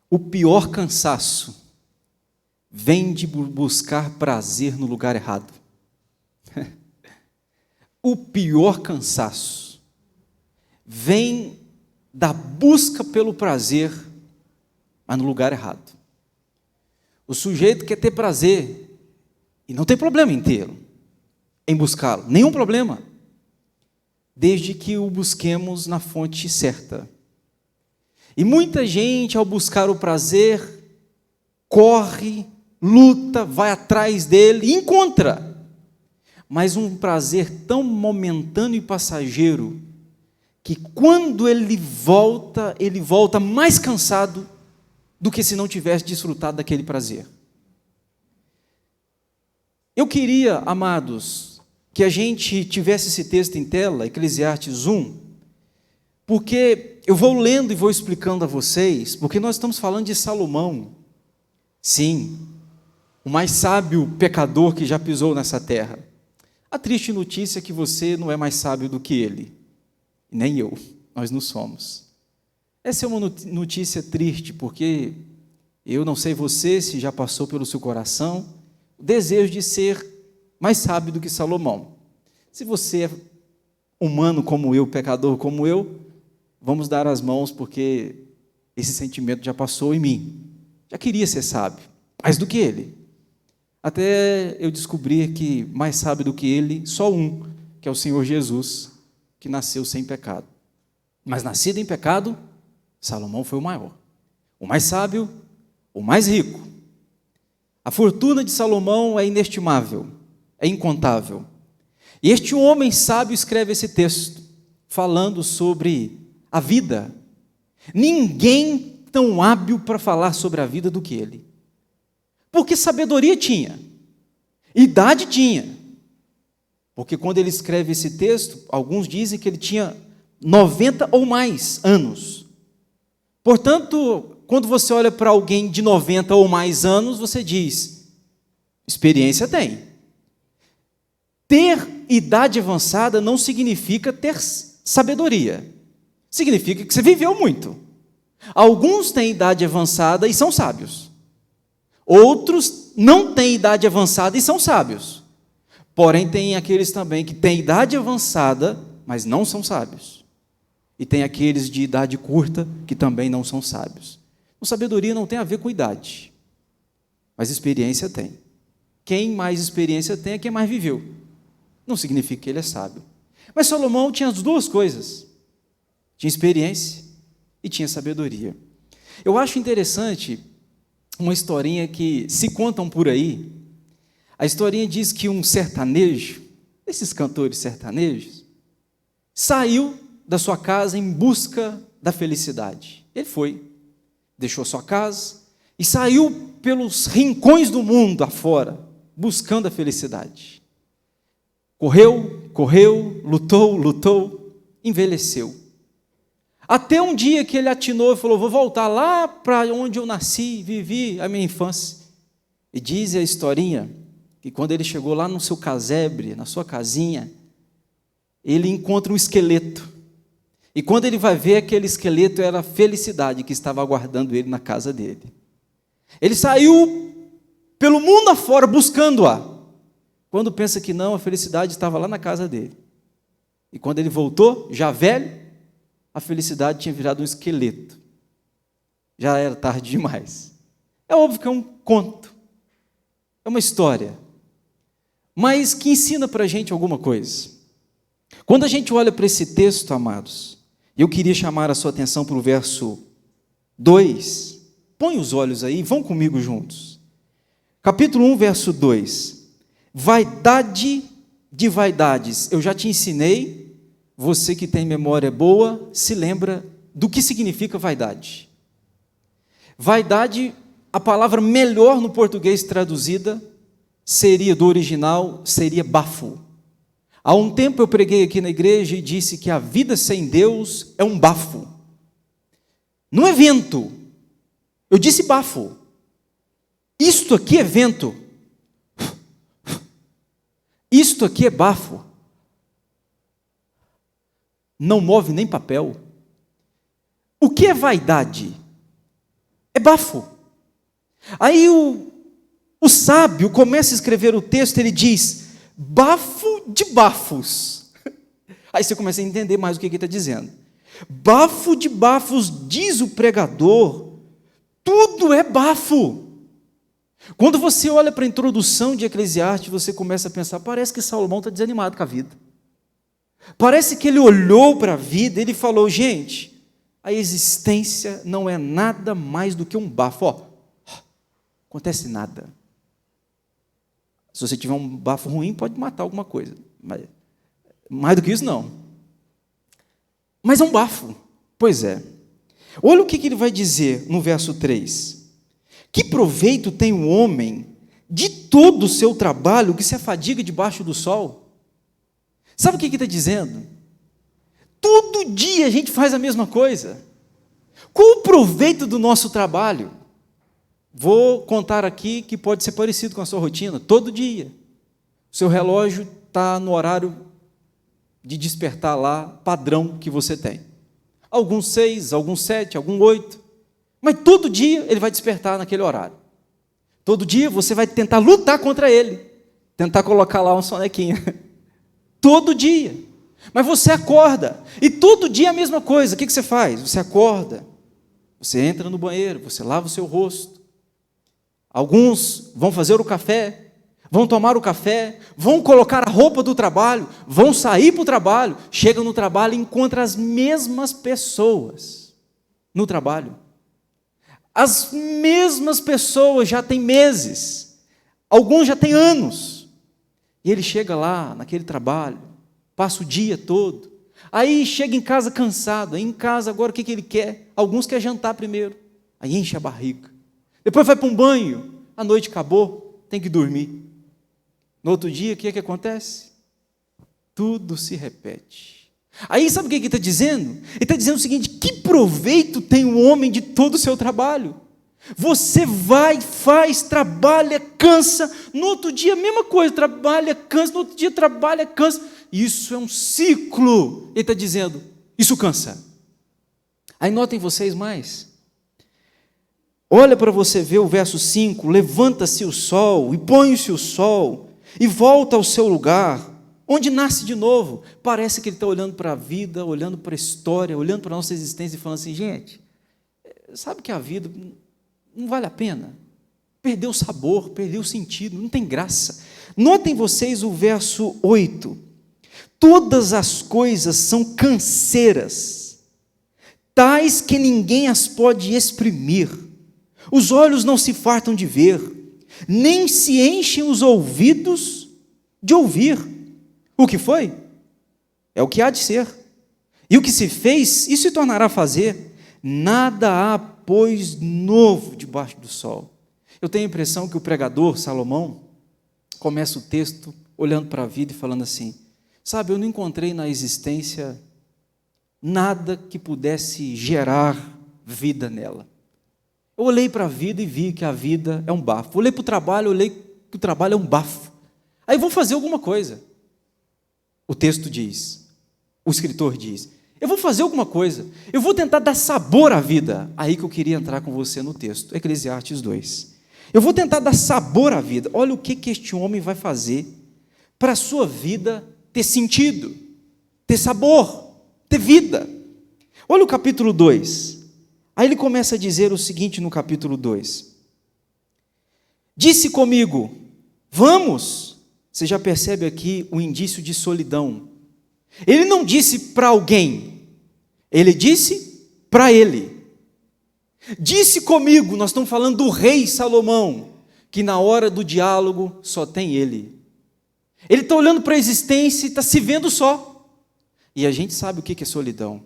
O pior cansaço vem de buscar prazer no lugar errado. O pior cansaço vem da busca pelo prazer, mas no lugar errado. O sujeito quer ter prazer, e não tem problema em tê-lo, em buscá-lo, nenhum problema, desde que o busquemos na fonte certa. E muita gente, ao buscar o prazer, corre, luta, vai atrás dele e encontra. Mas um prazer tão momentâneo e passageiro, que quando ele volta mais cansado do que se não tivesse desfrutado daquele prazer. Eu queria, amados, que a gente tivesse esse texto em tela, Eclesiastes 1, porque eu vou lendo e vou explicando a vocês, porque nós estamos falando de Salomão, sim, o mais sábio pecador que já pisou nessa terra. A triste notícia é que você não é mais sábio do que ele, nem eu, nós não somos. Essa é uma notícia triste, porque eu não sei você se já passou pelo seu coração o desejo de ser mais sábio do que Salomão. Se você é humano como eu, pecador como eu, vamos dar as mãos, porque esse sentimento já passou em mim. Já queria ser sábio, mais do que ele. Até eu descobri que mais sábio do que ele, só um, que é o Senhor Jesus, que nasceu sem pecado. Mas nascido em pecado, Salomão foi o maior, o mais sábio, o mais rico. A fortuna de Salomão é inestimável, é incontável. E este homem sábio escreve esse texto, falando sobre a vida. Ninguém tão hábil para falar sobre a vida do que ele. Porque sabedoria tinha, idade tinha. Porque quando ele escreve esse texto, alguns dizem que ele tinha 90 ou mais anos. Portanto, quando você olha para alguém de 90 ou mais anos, você diz, experiência tem. Ter idade avançada não significa ter sabedoria. Significa que você viveu muito. Alguns têm idade avançada e são sábios. Outros não têm idade avançada e são sábios. Porém, tem aqueles também que têm idade avançada, mas não são sábios. E tem aqueles de idade curta que também não são sábios. A sabedoria não tem a ver com idade, mas experiência tem. Quem mais experiência tem é quem mais viveu. Não significa que ele é sábio. Mas Salomão tinha as duas coisas. Tinha experiência e tinha sabedoria. Eu acho interessante uma historinha que se contam por aí. A historinha diz que um sertanejo, esses cantores sertanejos, saiu da sua casa em busca da felicidade. Ele foi, deixou sua casa e saiu pelos rincões do mundo afora, buscando a felicidade. Correu, lutou, envelheceu. Até um dia que ele atinou e falou, vou voltar lá para onde eu nasci, vivi a minha infância. E diz a historinha que quando ele chegou lá no seu casebre, na sua casinha, ele encontra um esqueleto. E quando ele vai ver aquele esqueleto, era a felicidade que estava aguardando ele na casa dele. Ele saiu pelo mundo afora buscando-a. Quando pensa que não, a felicidade estava lá na casa dele. E quando ele voltou, já velho, a felicidade tinha virado um esqueleto. Já era tarde demais. É óbvio que é um conto, é uma história, mas que ensina para a gente alguma coisa. Quando a gente olha para esse texto, amados, eu queria chamar a sua atenção para o verso 2. Põe os olhos aí, vão comigo juntos. Capítulo 1, verso 2. Vaidade de vaidades. Eu já te ensinei. Você que tem memória boa, se lembra do que significa vaidade. Vaidade, a palavra melhor no português traduzida, seria do original, seria bafo. Há um tempo eu preguei aqui na igreja e disse que a vida sem Deus é um bafo. Não é vento. Eu disse bafo. Isto aqui é vento. Isto aqui é bafo. Não move nem papel. O que é vaidade? É bafo. Aí o sábio começa a escrever o texto, ele diz, bafo de bafos. Aí você começa a entender mais o que ele está dizendo. Bafo de bafos, diz o pregador, tudo é bafo. Quando você olha para a introdução de Eclesiastes, você começa a pensar, parece que Salomão está desanimado com a vida. Parece que ele olhou para a vida e ele falou, gente, a existência não é nada mais do que um bafo. Ó, acontece nada. Se você tiver um bafo ruim, pode matar alguma coisa. Mas, mais do que isso, não. Mas é um bafo. Pois é. Olha o que ele vai dizer no verso 3. Que proveito tem o homem de todo o seu trabalho que se afadiga debaixo do sol? Sabe o que ele está dizendo? Todo dia a gente faz a mesma coisa. Qual o proveito do nosso trabalho? Vou contar aqui que pode ser parecido com a sua rotina. Todo dia. O seu relógio está no horário de despertar lá, padrão que você tem. Alguns 6, alguns 7, alguns 8. Mas todo dia ele vai despertar naquele horário. Todo dia você vai tentar lutar contra ele. Tentar colocar lá uma sonequinha. Todo dia. Mas você acorda. E todo dia é a mesma coisa. O que você faz? Você acorda. Você entra no banheiro. Você lava o seu rosto. Alguns vão fazer o café. Vão tomar o café. Vão colocar a roupa do trabalho. Vão sair para o trabalho. Chegam no trabalho e encontram as mesmas pessoas no trabalho. As mesmas pessoas já têm meses, alguns já têm anos, e ele chega lá, naquele trabalho, passa o dia todo, aí chega em casa cansado, aí em casa agora o que ele quer? Alguns querem jantar primeiro, aí enche a barriga, depois vai para um banho, a noite acabou, tem que dormir. No outro dia, o que acontece? Tudo se repete. Aí sabe o que ele está dizendo? Ele está dizendo o seguinte, que proveito tem o homem de todo o seu trabalho? Você vai, faz, trabalha, cansa, no outro dia a mesma coisa, trabalha, cansa, no outro dia trabalha, cansa, isso é um ciclo. Ele está dizendo, isso cansa. Aí notem vocês mais, olha para você ver o verso 5, levanta-se o sol, e põe-se o sol, e volta ao seu lugar, onde nasce de novo. Parece que ele está olhando para a vida, olhando para a história, olhando para a nossa existência e falando assim, gente, sabe que a vida não vale a pena? Perdeu o sabor, perdeu o sentido, não tem graça. Notem vocês o verso 8. Todas as coisas são canseiras, tais que ninguém as pode exprimir. Os olhos não se fartam de ver, nem se enchem os ouvidos de ouvir. O que foi? É o que há de ser. E o que se fez, isso se tornará a fazer. Nada há, pois, novo debaixo do sol. Eu tenho a impressão que o pregador, Salomão, começa o texto olhando para a vida e falando assim, sabe, eu não encontrei na existência nada que pudesse gerar vida nela. Eu olhei para a vida e vi que a vida é um bafo. Olhei para o trabalho, olhei que o trabalho é um bafo. Aí vou fazer alguma coisa. O texto diz, o escritor diz, eu vou fazer alguma coisa, eu vou tentar dar sabor à vida. Aí que eu queria entrar com você no texto, Eclesiastes 2. Eu vou tentar dar sabor à vida. Olha o que este homem vai fazer para a sua vida ter sentido, ter sabor, ter vida. Olha o capítulo 2. Aí ele começa a dizer o seguinte no capítulo 2. Disse comigo, vamos. Você já percebe aqui o indício de solidão. Ele não disse para alguém, ele disse para ele. Disse comigo, nós estamos falando do rei Salomão, que na hora do diálogo só tem ele. Ele está olhando para a existência e está se vendo só. E a gente sabe o que é solidão.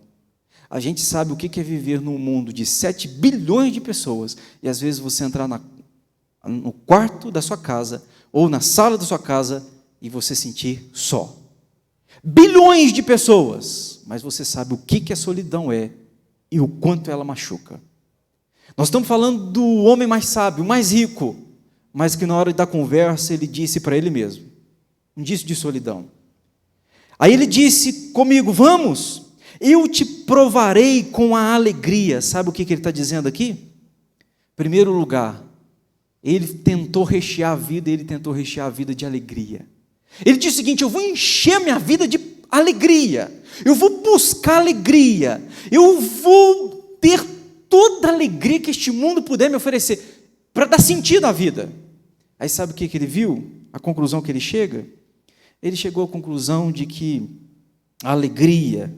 A gente sabe o que é viver num mundo de 7 bilhões de pessoas, e às vezes você entrar no quarto da sua casa, ou na sala da sua casa, e você sentir só. Bilhões de pessoas, mas você sabe o que a solidão é, e o quanto ela machuca. Nós estamos falando do homem mais sábio, mais rico, mas que na hora da conversa ele disse para ele mesmo, indício de solidão. Aí ele disse comigo, vamos, eu te provarei com a alegria. Sabe o que ele está dizendo aqui? Primeiro lugar, ele tentou rechear a vida, de alegria. Ele disse o seguinte: eu vou encher a minha vida de alegria, eu vou buscar alegria, eu vou ter toda a alegria que este mundo puder me oferecer, para dar sentido à vida. Aí sabe o que ele viu? A conclusão que ele chega? Ele chegou à conclusão de que a alegria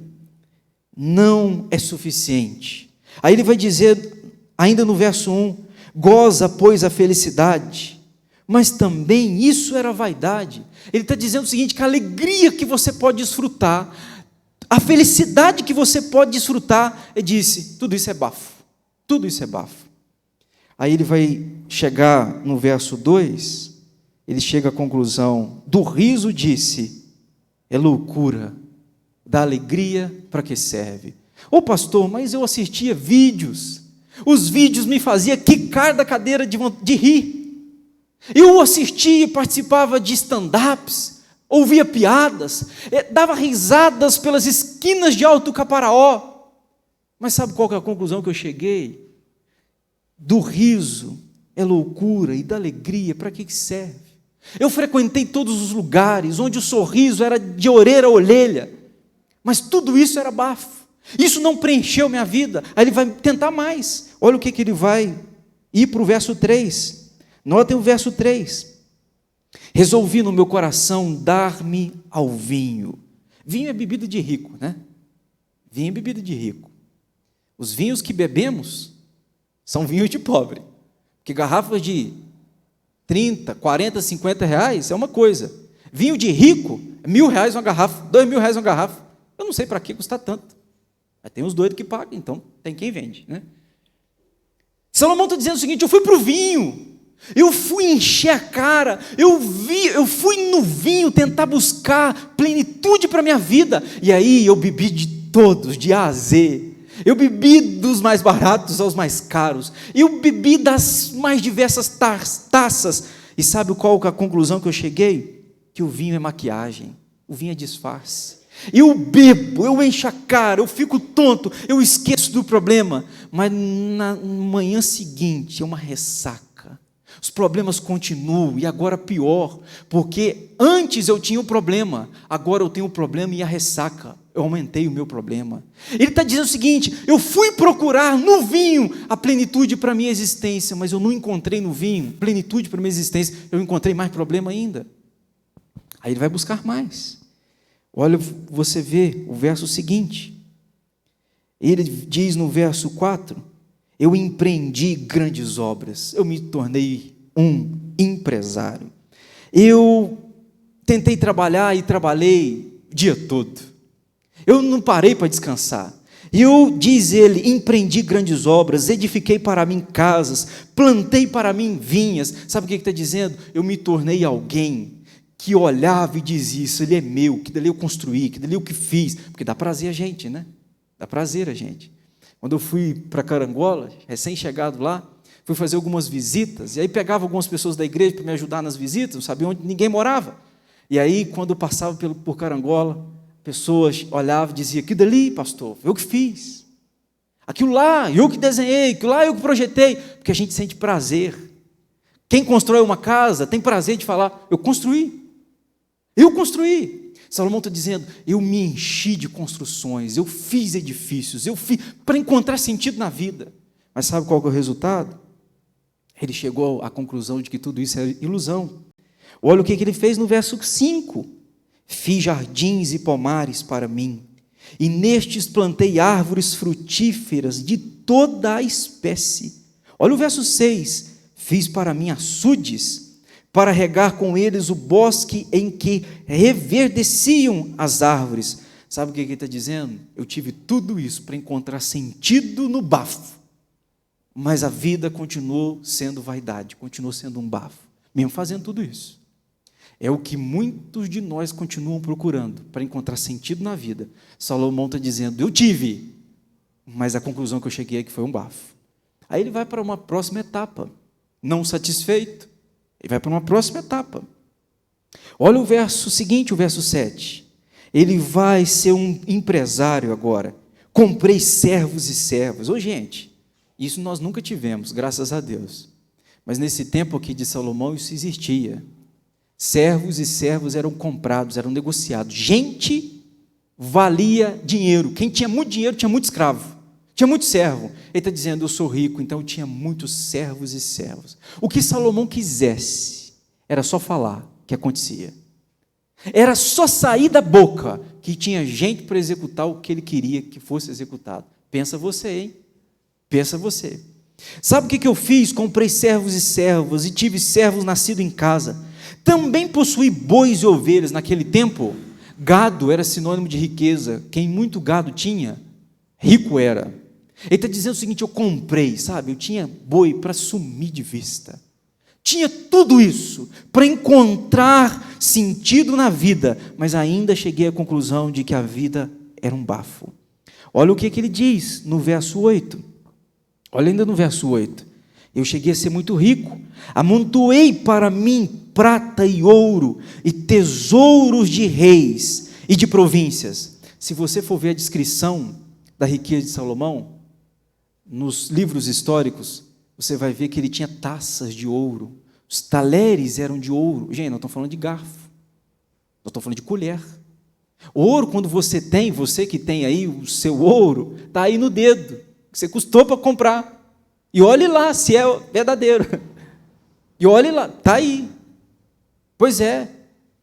não é suficiente. Aí ele vai dizer, ainda no verso 1, goza, pois, a felicidade, mas também isso era vaidade. Ele está dizendo o seguinte, que a alegria que você pode desfrutar, a felicidade que você pode desfrutar, ele disse, tudo isso é bafo, tudo isso é bafo. Aí ele vai chegar no verso 2, ele chega à conclusão, do riso disse, é loucura, da alegria para que serve? Ô pastor, mas eu assistia vídeos, os vídeos me faziam quicar da cadeira de rir, eu assistia e participava de stand-ups, ouvia piadas, dava risadas pelas esquinas de Alto Caparaó, mas sabe qual que é a conclusão que eu cheguei? Do riso é loucura e da alegria para que serve? Eu frequentei todos os lugares onde o sorriso era de orelha a orelha, mas tudo isso era bafo, isso não preencheu minha vida. Aí ele vai tentar mais, olha o que ele vai ir para o verso 3, notem o verso 3, resolvi no meu coração dar-me ao vinho. Vinho é bebida de rico, né? Vinho é bebida de rico. Os vinhos que bebemos são vinhos de pobre, porque garrafas de 30, 40, 50 reais é uma coisa, vinho de rico é R$1.000 uma garrafa, R$2.000 uma garrafa. Eu não sei para que custa tanto, mas tem uns doidos que pagam, então tem quem vende, né? Salomão está dizendo o seguinte, eu fui para o vinho, eu fui encher a cara, eu fui no vinho tentar buscar plenitude para a minha vida, e aí eu bebi de todos, de A a Z, eu bebi dos mais baratos aos mais caros, eu bebi das mais diversas taças, e sabe qual é a conclusão que eu cheguei? Que o vinho é maquiagem, o vinho é disfarce. Eu bebo, eu encho a cara, eu fico tonto, eu esqueço do problema, mas na manhã seguinte é uma ressaca. Os problemas continuam, e agora pior, porque antes eu tinha o problema, agora eu tenho o problema e a ressaca, eu aumentei o meu problema. Ele está dizendo o seguinte, eu fui procurar no vinho a plenitude para a minha existência, mas eu não encontrei no vinho plenitude para a minha existência, eu encontrei mais problema ainda. Aí ele vai buscar mais. Olha, você vê o verso seguinte, ele diz no verso 4, eu empreendi grandes obras, eu me tornei um empresário, eu tentei trabalhar e trabalhei o dia todo, eu não parei para descansar, diz ele, empreendi grandes obras, edifiquei para mim casas, plantei para mim vinhas. Sabe o que ele está dizendo? Eu me tornei alguém que olhava e dizia, isso ele é meu, que dali eu construí, que dali eu que fiz, porque dá prazer a gente, né? Dá prazer a gente. Quando eu fui para Carangola, recém-chegado lá, fui fazer algumas visitas, e aí pegava algumas pessoas da igreja para me ajudar nas visitas, não sabia onde ninguém morava, e aí quando eu passava por Carangola, pessoas olhavam e diziam, aquilo dali, pastor, eu que fiz, aquilo lá, eu que desenhei, aquilo lá eu que projetei, porque a gente sente prazer. Quem constrói uma casa tem prazer de falar, eu construí. Salomão está dizendo, eu me enchi de construções, eu fiz edifícios, eu fiz para encontrar sentido na vida. Mas sabe qual que é o resultado? Ele chegou à conclusão de que tudo isso é ilusão. Olha o que ele fez no verso 5. Fiz jardins e pomares para mim, e nestes plantei árvores frutíferas de toda a espécie. Olha o verso 6. Fiz para mim açudes, para regar com eles o bosque em que reverdeciam as árvores. Sabe o que ele está dizendo? Eu tive tudo isso para encontrar sentido no bafo, mas a vida continuou sendo vaidade, continuou sendo um bafo, mesmo fazendo tudo isso. É o que muitos de nós continuam procurando, para encontrar sentido na vida. Salomão está dizendo, eu tive, mas a conclusão que eu cheguei é que foi um bafo. Aí ele vai para uma próxima etapa, não satisfeito, ele vai para uma próxima etapa. Olha o verso seguinte, o verso 7. Ele vai ser um empresário agora. Comprei servos e servas. Ô gente, Isso nós nunca tivemos, graças a Deus. Mas nesse tempo aqui de Salomão, isso existia. Servos e servos eram comprados, eram negociados. Gente valia dinheiro. Quem tinha muito dinheiro tinha muito escravo, tinha muito servo. Ele está dizendo, eu sou rico, então eu tinha muitos servos e servos. O que Salomão quisesse, era só falar que acontecia. Era só sair da boca que tinha gente para executar o que ele queria que fosse executado. Pensa você, hein? Pensa você. Sabe o que eu fiz? Comprei servos e servas, e tive servos nascidos em casa. Também possuí bois e ovelhas. Naquele tempo, gado era sinônimo de riqueza. Quem muito gado tinha, rico era. Ele está dizendo o seguinte, eu comprei, sabe? Eu tinha boi para sumir de vista. Tinha tudo isso para encontrar sentido na vida, mas ainda cheguei à conclusão de que a vida era um bafo. Olha o que ele diz no verso 8. Olha ainda no verso 8. Eu cheguei a ser muito rico, amontoei para mim prata e ouro, e tesouros de reis e de províncias. Se você for ver a descrição da riqueza de Salomão, nos livros históricos, você vai ver que ele tinha taças de ouro, os talheres eram de ouro. Gente, não estou falando de garfo, não estou falando de colher. Ouro, quando você tem, você que tem aí o seu ouro, está aí no dedo, que você custou para comprar. E olhe lá se é verdadeiro. E olhe lá, está aí. Pois é.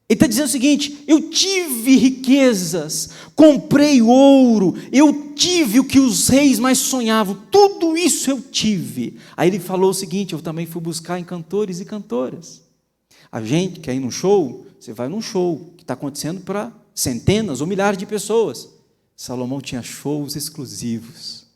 Ele está dizendo o seguinte, eu tive riquezas, comprei ouro, eu tive o que os reis mais sonhavam, tudo isso eu tive. Aí ele falou o seguinte, eu também fui buscar em cantores e cantoras. A gente quer ir num show, você vai num show, que está acontecendo para centenas ou milhares de pessoas. Salomão tinha shows exclusivos.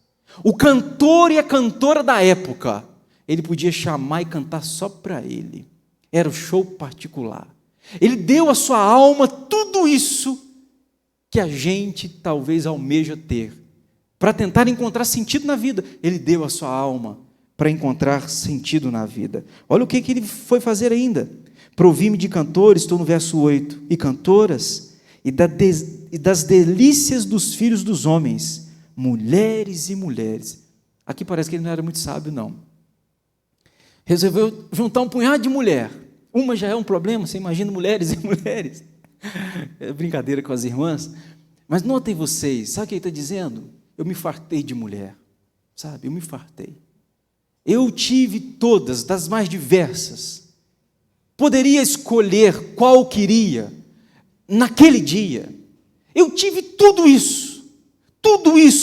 O cantor e a cantora da época, ele podia chamar e cantar só para ele. Era o show particular. Ele deu à sua alma tudo isso que a gente talvez almeja ter, para tentar encontrar sentido na vida. Ele deu a sua alma para encontrar sentido na vida. Olha o que ele foi fazer ainda. Provi-me de cantores, estou no verso 8, e cantoras, e das delícias dos filhos dos homens, mulheres e mulheres. Aqui parece que ele não era muito sábio, não. Resolveu juntar um punhado de mulher. Uma já é um problema, você imagina mulheres e mulheres. É brincadeira com as irmãs. Mas notem vocês, sabe o que ele está dizendo? Eu me fartei de mulher, sabe? Eu me fartei. Eu tive todas, das mais diversas. Poderia escolher qual queria, naquele dia. Eu tive tudo isso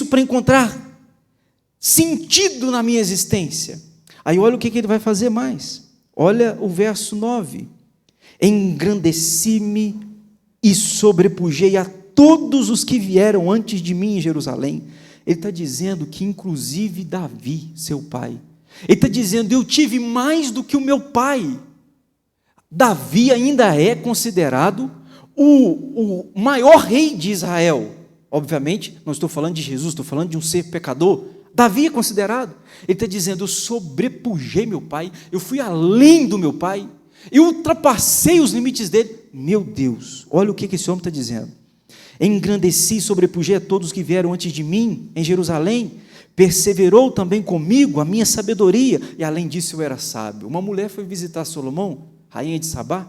para encontrar sentido na minha existência. Aí olha o que ele vai fazer mais. Olha o verso 9. Engrandeci-me e sobrepujei a todos os que vieram antes de mim em Jerusalém. Ele está dizendo que inclusive Davi, seu pai, ele está dizendo, eu tive mais do que o meu pai. Davi ainda é considerado o maior rei de Israel. Obviamente, não estou falando de Jesus, estou falando de um ser pecador. Davi é considerado. Ele está dizendo, eu sobrepujei meu pai, eu fui além do meu pai, eu ultrapassei os limites dele. Meu Deus, olha o que esse homem está dizendo. Engrandeci e sobrepujei a todos que vieram antes de mim em Jerusalém, perseverou também comigo a minha sabedoria, e além disso eu era sábio. Uma mulher foi visitar Salomão, rainha de Sabá,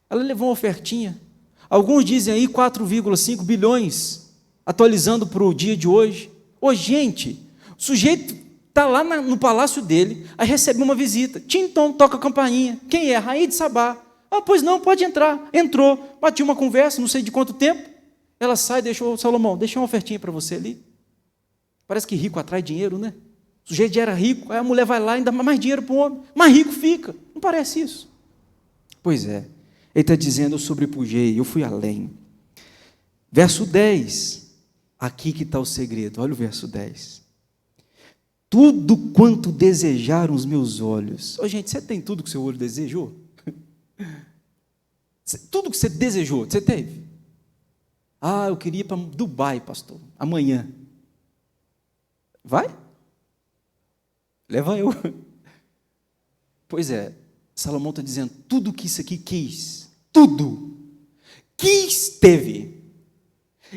ela levou uma ofertinha, alguns dizem aí 4,5 bilhões, atualizando para o dia de hoje. Ô gente, o sujeito está lá no palácio dele, aí recebe uma visita, tim-tom, toca a campainha, quem é? A rainha de Sabá. Ah, pois não, pode entrar. Entrou, bati uma conversa, não sei de quanto tempo, ela sai, deixou, Salomão, deixa uma ofertinha para você ali. Parece que rico atrai dinheiro, né? O sujeito já era rico, aí a mulher vai lá e dá mais dinheiro para o homem, mais rico fica. Não parece isso? Pois é, ele está dizendo, eu sobrepujei, eu fui além. Verso 10, aqui que está o segredo, olha o verso 10. Tudo quanto desejaram os meus olhos. Ô, gente, você tem tudo que o seu olho desejou? Tudo que você desejou, você teve? Ah, eu queria ir para Dubai, pastor, amanhã. Vai? Leva eu. Pois é, Salomão está dizendo, tudo que isso aqui quis, tudo, quis, teve.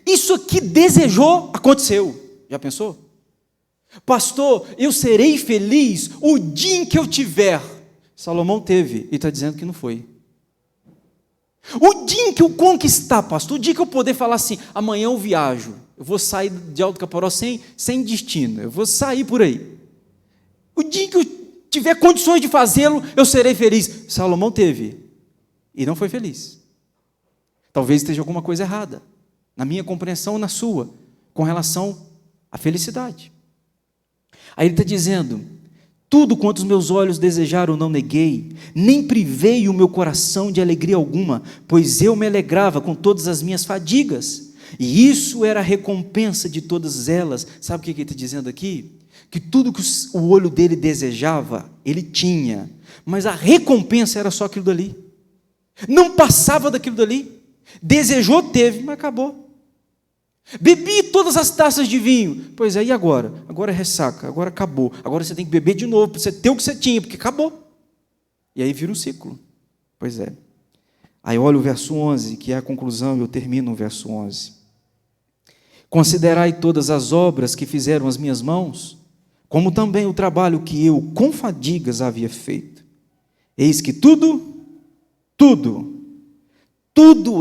Isso aqui desejou, aconteceu. Já pensou? Pastor, eu serei feliz o dia em que eu tiver. Salomão teve, e está dizendo que não foi. O dia em que eu conquistar, pastor, o dia que eu poder falar assim, amanhã eu viajo, eu vou sair de Alto Caporó sem destino, eu vou sair por aí. O dia em que eu tiver condições de fazê-lo, eu serei feliz. Salomão teve, e não foi feliz. Talvez esteja alguma coisa errada, na minha compreensão ou na sua, com relação à felicidade. Aí ele está dizendo, tudo quanto os meus olhos desejaram não neguei, nem privei o meu coração de alegria alguma, pois eu me alegrava com todas as minhas fadigas, e isso era a recompensa de todas elas. Sabe o que ele está dizendo aqui? Que tudo que o olho dele desejava, ele tinha, mas a recompensa era só aquilo dali, não passava daquilo dali, desejou, teve, mas acabou. Bebi todas as taças de vinho, pois é, e agora? Agora é ressaca, agora acabou, agora você tem que beber de novo, para você ter o que você tinha, porque acabou, e aí vira um ciclo, pois é. Aí olha o verso 11, que é a conclusão, eu termino no verso 11, considerai todas as obras que fizeram as minhas mãos, como também o trabalho que eu com fadigas havia feito, eis que tudo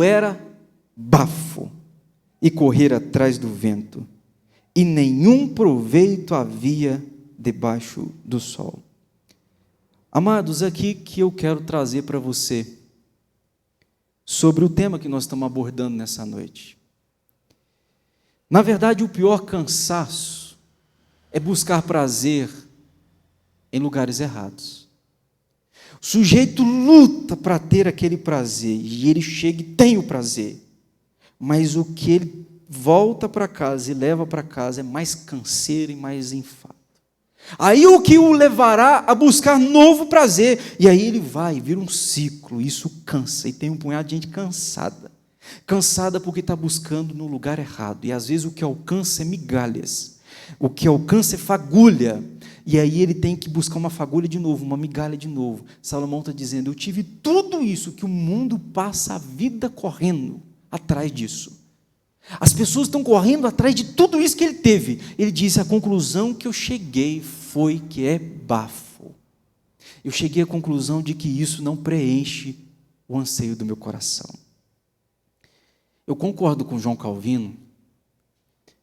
era bafo, e correr atrás do vento, e nenhum proveito havia debaixo do sol. Amados, aqui que eu quero trazer para você, sobre o tema que nós estamos abordando nessa noite. Na verdade, o pior cansaço é buscar prazer em lugares errados. O sujeito luta para ter aquele prazer, e ele chega e tem o prazer, mas o que ele volta para casa e leva para casa é mais canseiro e mais enfado. Aí o que o levará a buscar novo prazer, e aí ele vai, vira um ciclo, isso cansa, e tem um punhado de gente cansada porque está buscando no lugar errado, e às vezes o que alcança é migalhas, o que alcança é fagulha, e aí ele tem que buscar uma fagulha de novo, uma migalha de novo. Salomão está dizendo, eu tive tudo isso que o mundo passa a vida correndo atrás disso. As pessoas estão correndo atrás de tudo isso que ele teve. Ele disse, a conclusão que eu cheguei foi que é bafo. Eu cheguei à conclusão de que isso não preenche o anseio do meu coração. Eu concordo com João Calvino,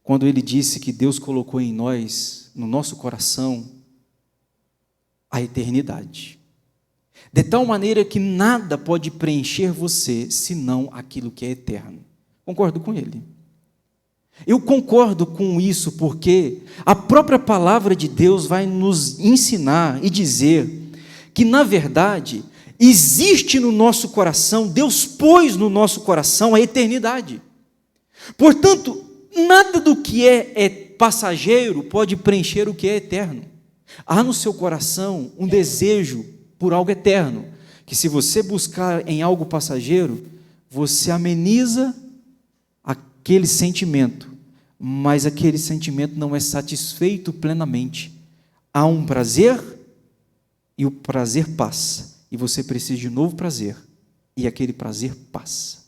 quando ele disse que Deus colocou em nós, no nosso coração, a eternidade. De tal maneira que nada pode preencher você, senão aquilo que é eterno. Concordo com ele. Eu concordo com isso porque a própria palavra de Deus vai nos ensinar e dizer que, na verdade, existe no nosso coração, Deus pôs no nosso coração a eternidade. Portanto, nada do que é passageiro pode preencher o que é eterno. Há no seu coração um desejo por algo eterno, que se você buscar em algo passageiro, você ameniza aquele sentimento, mas aquele sentimento não é satisfeito plenamente. Há um prazer, e o prazer passa, e você precisa de novo prazer, e aquele prazer passa.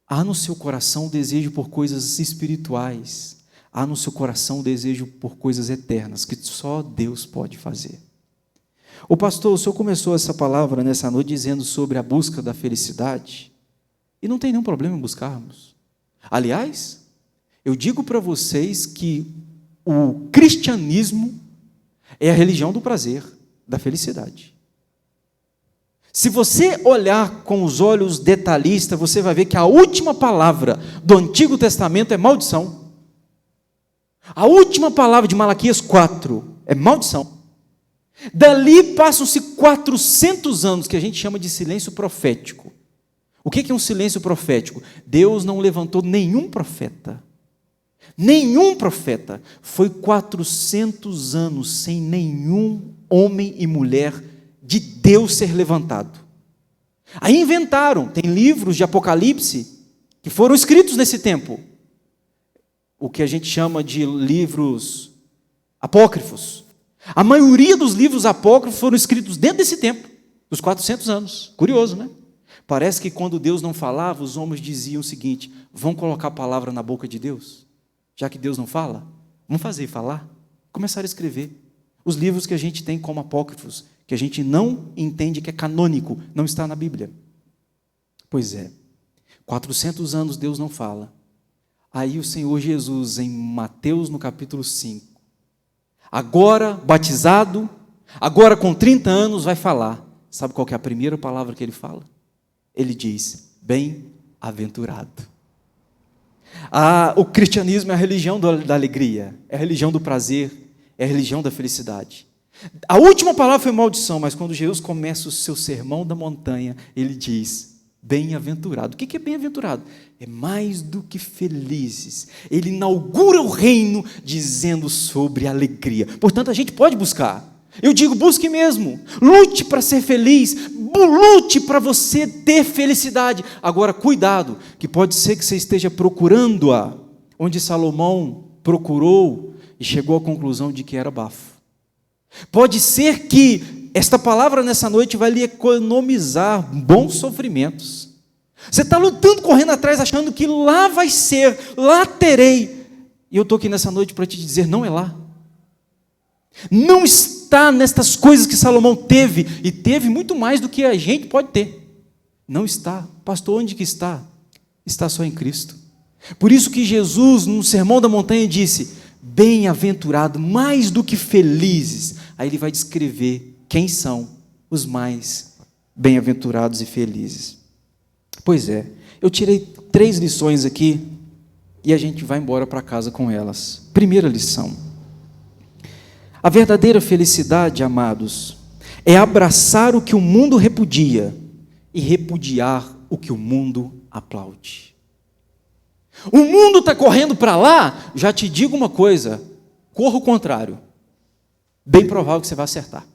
Há no seu coração um desejo por coisas espirituais, há no seu coração um desejo por coisas eternas, que só Deus pode fazer. O pastor, o senhor começou essa palavra nessa noite dizendo sobre a busca da felicidade, e não tem nenhum problema em buscarmos. Aliás, eu digo para vocês que o cristianismo é a religião do prazer, da felicidade. Se você olhar com os olhos detalhistas, você vai ver que a última palavra do Antigo Testamento é maldição. A última palavra de Malaquias 4 é maldição. Dali passam-se 400 anos, que a gente chama de silêncio profético. O que é um silêncio profético? Deus não levantou nenhum profeta. Nenhum profeta. Foi 400 anos sem nenhum homem e mulher de Deus ser levantado. Aí inventaram, tem livros de Apocalipse que foram escritos nesse tempo. O que a gente chama de livros apócrifos. A maioria dos livros apócrifos foram escritos dentro desse tempo, dos 400 anos. Curioso, né? Parece que quando Deus não falava, os homens diziam o seguinte: vamos colocar a palavra na boca de Deus? Já que Deus não fala, vamos fazer falar? Começaram a escrever. Os livros que a gente tem como apócrifos, que a gente não entende que é canônico, não está na Bíblia. Pois é, 400 anos Deus não fala. Aí o Senhor Jesus, em Mateus, no capítulo 5, agora batizado, agora com 30 anos, vai falar. Sabe qual que é a primeira palavra que ele fala? Ele diz, bem-aventurado. O cristianismo é a religião da alegria, é a religião do prazer, é a religião da felicidade. A última palavra foi maldição, mas quando Jesus começa o seu sermão da montanha, ele diz, bem-aventurado. O que é bem-aventurado? É mais do que felizes. Ele inaugura o reino dizendo sobre alegria. Portanto, a gente pode buscar. Eu digo, busque mesmo. Lute para ser feliz. Lute para você ter felicidade. Agora, cuidado, que pode ser que você esteja procurando-a onde Salomão procurou e chegou à conclusão de que era bafo. Pode ser que esta palavra nessa noite vai lhe economizar bons sofrimentos. Você está lutando, correndo atrás, achando que lá vai ser, lá terei. E eu estou aqui nessa noite para te dizer, não é lá. Não está nestas coisas que Salomão teve, e teve muito mais do que a gente pode ter. Não está. Pastor, onde que está? Está só em Cristo. Por isso que Jesus, no Sermão da Montanha, disse, bem-aventurado, mais do que felizes. Aí ele vai descrever quem são os mais bem-aventurados e felizes. Pois é, eu tirei 3 lições aqui, e a gente vai embora para casa com elas. Primeira lição. A verdadeira felicidade, amados, é abraçar o que o mundo repudia e repudiar o que o mundo aplaude. O mundo está correndo para lá, já te digo uma coisa, corra o contrário. Bem provável que você vai acertar.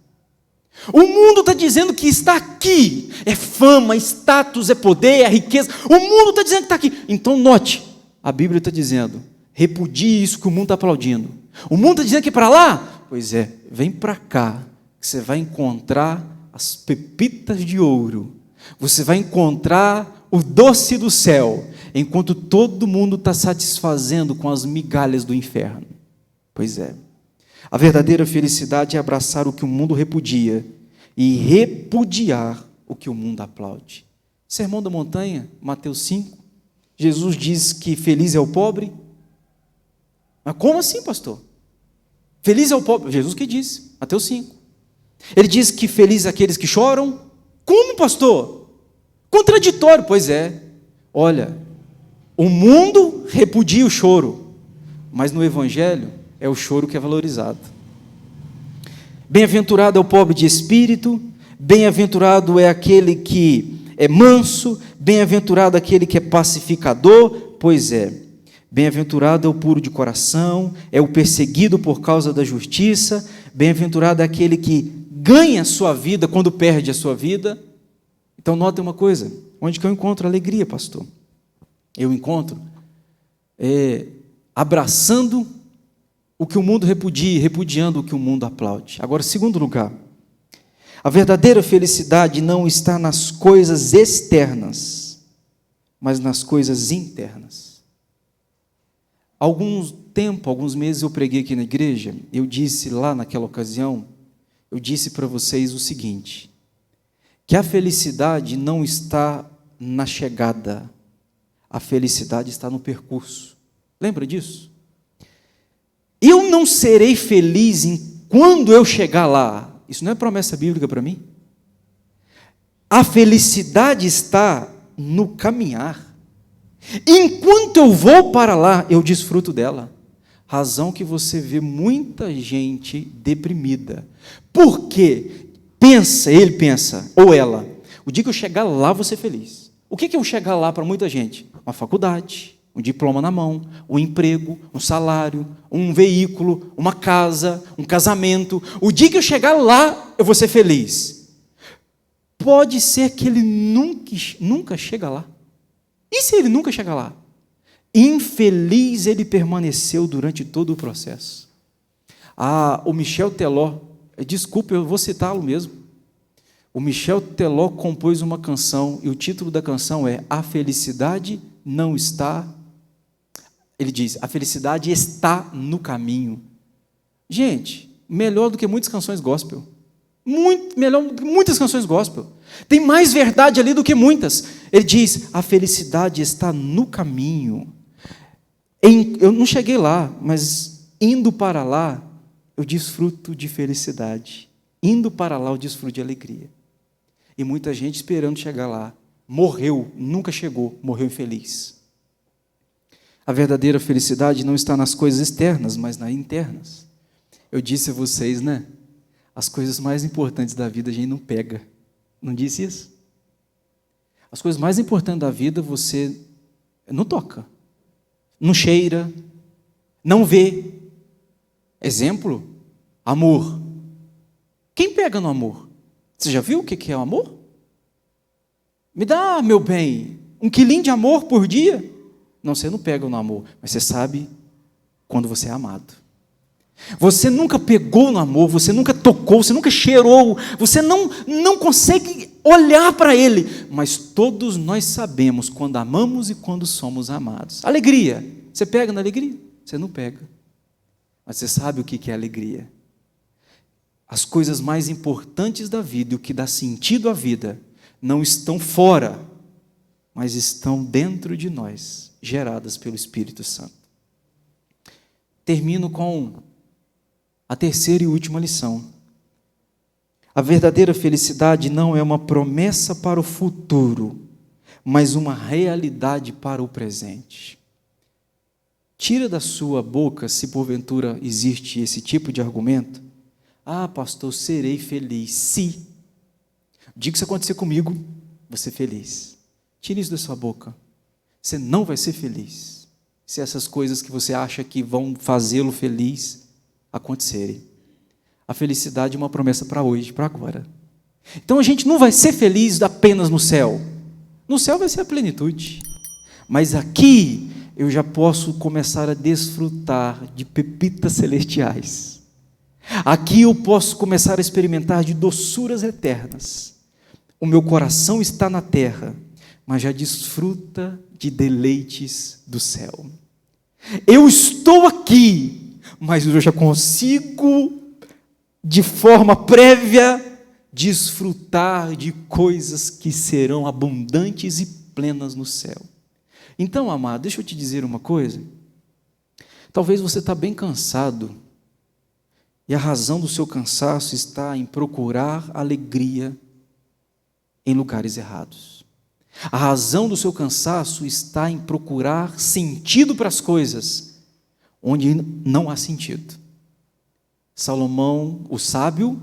O mundo está dizendo que está aqui, é fama, é status, é poder, é riqueza. O mundo está dizendo que está aqui. Então note, a Bíblia está dizendo, repudie isso que o mundo está aplaudindo. O mundo está dizendo que é para lá? Pois é, vem para cá, que você vai encontrar as pepitas de ouro. Você vai encontrar o doce do céu, enquanto todo mundo está satisfazendo com as migalhas do inferno. Pois é. A verdadeira felicidade é abraçar o que o mundo repudia e repudiar o que o mundo aplaude. Sermão da Montanha, Mateus 5, Jesus diz que feliz é o pobre. Mas como assim, pastor? Feliz é o pobre. Jesus que disse, Mateus 5. Ele diz que feliz aqueles que choram. Como, pastor? Contraditório. Pois é. Olha, o mundo repudia o choro, mas no Evangelho é o choro que é valorizado. Bem-aventurado é o pobre de espírito, bem-aventurado é aquele que é manso, bem-aventurado aquele que é pacificador. Pois é, bem-aventurado é o puro de coração, é o perseguido por causa da justiça, bem-aventurado é aquele que ganha a sua vida quando perde a sua vida. Então notem uma coisa, onde que eu encontro alegria, pastor? Eu encontro abraçando o que o mundo repudia, repudiando o que o mundo aplaude. Agora, segundo lugar, a verdadeira felicidade não está nas coisas externas, mas nas coisas internas. Alguns meses eu preguei aqui na igreja, eu disse lá naquela ocasião, eu disse para vocês o seguinte, que a felicidade não está na chegada, a felicidade está no percurso. Lembra disso? Eu não serei feliz quando eu chegar lá. Isso não é promessa bíblica para mim? A felicidade está no caminhar. Enquanto eu vou para lá, eu desfruto dela. Razão que você vê muita gente deprimida. Por quê? Ele pensa, ou ela, o dia que eu chegar lá, eu vou ser feliz. O que é eu chegar lá para muita gente? Uma faculdade, um diploma na mão, um emprego, um salário, um veículo, uma casa, um casamento. O dia que eu chegar lá, eu vou ser feliz. Pode ser que ele nunca chega lá. E se ele nunca chega lá? Infeliz ele permaneceu durante todo o processo. O Michel Teló, desculpe, eu vou citá-lo mesmo. O Michel Teló compôs uma canção, e o título da canção é A Felicidade Não Está... Ele diz, a felicidade está no caminho. Gente, melhor do que muitas canções gospel. Muito melhor do que muitas canções gospel. Tem mais verdade ali do que muitas. Ele diz, a felicidade está no caminho. Eu não cheguei lá, mas indo para lá, eu desfruto de felicidade. Indo para lá, eu desfruto de alegria. E muita gente esperando chegar lá. Morreu, nunca chegou, morreu infeliz. A verdadeira felicidade não está nas coisas externas, mas nas internas. Eu disse a vocês, né? As coisas mais importantes da vida a gente não pega. Não disse isso? As coisas mais importantes da vida você não toca, não cheira, não vê. Exemplo, amor. Quem pega no amor? Você já viu o que é o amor? Me dá, meu bem, 1 quilinho de amor por dia? Não, você não pega no amor, mas você sabe quando você é amado. Você nunca pegou no amor, você nunca tocou, você nunca cheirou, você não consegue olhar para ele, mas todos nós sabemos quando amamos e quando somos amados. Alegria, você pega na alegria? Você não pega, mas você sabe o que é alegria. As coisas mais importantes da vida e o que dá sentido à vida não estão fora, mas estão dentro de nós, geradas pelo Espírito Santo. Termino com a terceira e última lição. A verdadeira felicidade não é uma promessa para o futuro, mas uma realidade para o presente. Tira da sua boca, se porventura existe esse tipo de argumento, ah, pastor, serei feliz se. Diga que isso acontecer comigo, vou ser feliz. Tire isso da sua boca. Você não vai ser feliz se essas coisas que você acha que vão fazê-lo feliz acontecerem. A felicidade é uma promessa para hoje, para agora. Então a gente não vai ser feliz apenas no céu. No céu vai ser a plenitude. Mas aqui eu já posso começar a desfrutar de pepitas celestiais. Aqui eu posso começar a experimentar de doçuras eternas. O meu coração está na terra, mas já desfruta de deleites do céu. Eu estou aqui, mas eu já consigo, de forma prévia, desfrutar de coisas que serão abundantes e plenas no céu. Então, amado, deixa eu te dizer uma coisa. Talvez você está bem cansado, e a razão do seu cansaço está em procurar alegria em lugares errados. A razão do seu cansaço está em procurar sentido para as coisas onde não há sentido. Salomão, o sábio,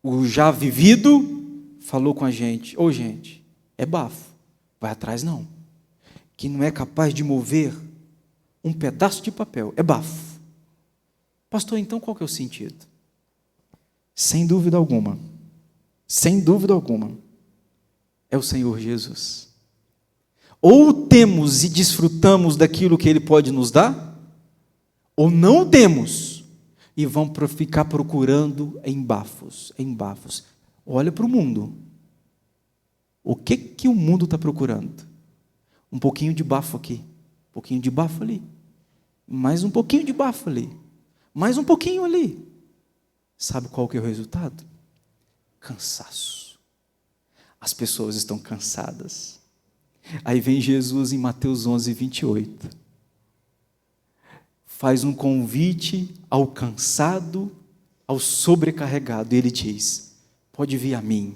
o já vivido, falou com a gente, gente, é bafo, vai atrás não, que não é capaz de mover um pedaço de papel, é bafo. Pastor, então qual que é o sentido? Sem dúvida alguma, é o Senhor Jesus. Ou temos e desfrutamos daquilo que Ele pode nos dar, ou não temos, e vão ficar procurando em bafos. Olha para o mundo. O que o mundo está procurando? Um pouquinho de bafo aqui, um pouquinho de bafo ali, mais um pouquinho de bafo ali, mais um pouquinho ali. Sabe qual que é o resultado? Cansaço. As pessoas estão cansadas. Aí vem Jesus em Mateus 11, 28. Faz um convite ao cansado, ao sobrecarregado. E Ele diz, pode vir a mim,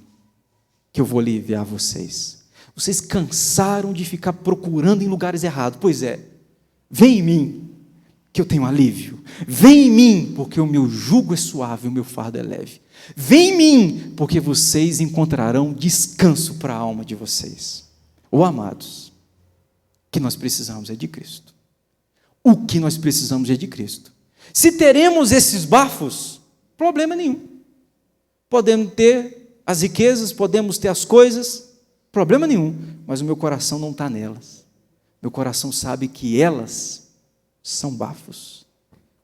que eu vou aliviar vocês. Vocês cansaram de ficar procurando em lugares errados. Pois é, vem em mim, que eu tenho alívio. Vem em mim, porque o meu jugo é suave, o meu fardo é leve. Vem em mim, porque vocês encontrarão descanso para a alma de vocês. Amados, o que nós precisamos é de Cristo. O que nós precisamos é de Cristo. Se teremos esses bafos, problema nenhum. Podemos ter as riquezas, podemos ter as coisas, problema nenhum. Mas o meu coração não está nelas. Meu coração sabe que elas são bafos.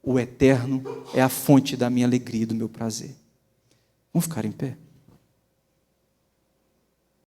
O eterno é a fonte da minha alegria e do meu prazer. Vamos ficar em pé?